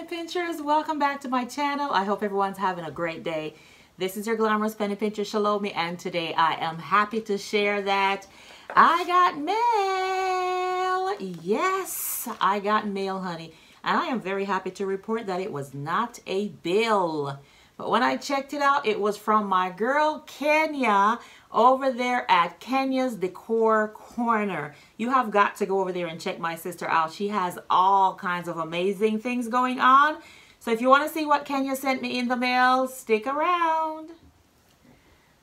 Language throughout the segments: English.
Pinchers, welcome back to my channel. I hope everyone's having a great day. This is your glamorous penny pincher Shalomi, and today I am happy to share that I got mail. Yes, I got mail, honey, and I am very happy to report that it was not a bill. But when I checked it out, it was from my girl Kenya over there at Kenya's Decor Corner. You have got to go over there and check my sister out. She has all kinds of amazing things going on. So if you want to see what Kenya sent me in the mail, stick around.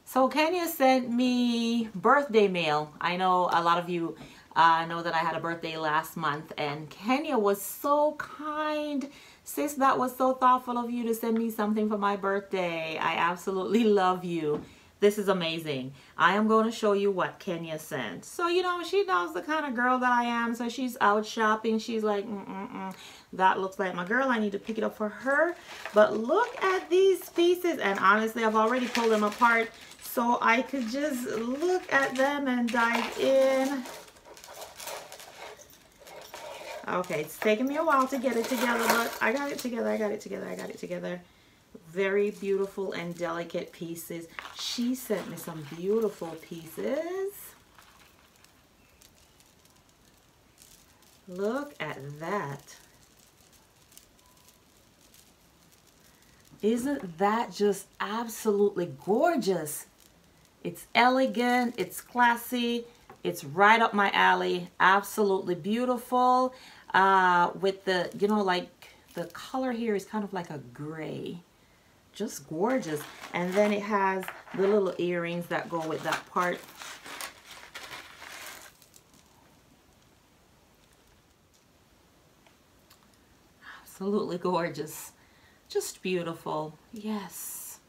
So Kenya sent me birthday mail. I know a lot of you know that I had a birthday last month, and Kenya was so kind. Sis, that was so thoughtful of you to send me something for my birthday. I absolutely love you. This is amazing. I am going to show you what Kenya sent. So, you know, she knows the kind of girl that I am. So she's out shopping. She's like, that looks like my girl. I need to pick it up for her. But look at these pieces. And honestly, I've already pulled them apart so I could just look at them and dive in. Okay, it's taking me a while to get it together, but I got it together, I got it together. Very beautiful and delicate pieces. She sent me some beautiful pieces. Look at that. Isn't that just absolutely gorgeous? It's elegant, it's classy. It's right up my alley. Absolutely beautiful. With the, you know, like the color here is kind of like a gray. Just gorgeous. And then it has the little earrings that go with that part. Absolutely gorgeous. Just beautiful. Yes.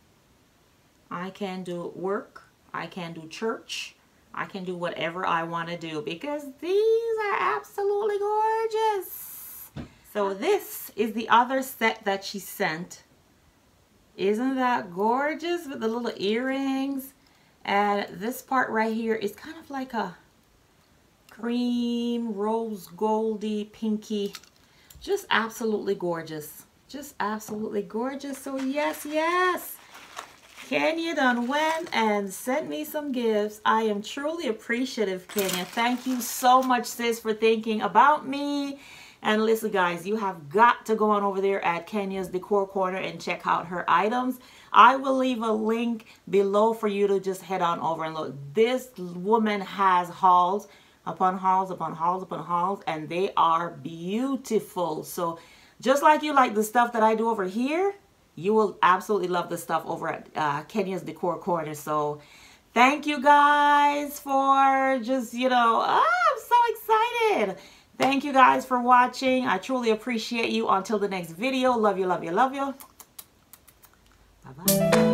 I can do work. I can do church. I can do whatever I want to do because these are absolutely gorgeous. So this is the other set that she sent. Isn't that gorgeous with the little earrings? And this part right here is kind of like a cream, rose goldy, pinky. Just absolutely gorgeous. Just absolutely gorgeous. So yes, yes. Kenya done went and sent me some gifts. I am truly appreciative, Kenya. Thank you so much, sis, for thinking about me. And listen, guys, you have got to go on over there at Kenya's Decor Corner and check out her items. I will leave a link below for you to just head on over and look. This woman has hauls upon hauls upon hauls upon hauls, and they are beautiful. So just like you like the stuff that I do over here, you will absolutely love the stuff over at Kenya's Decor Corner. So thank you guys for just, you know, I'm so excited. Thank you guys for watching. I truly appreciate you. Until the next video, love you, love you, love you. Bye-bye.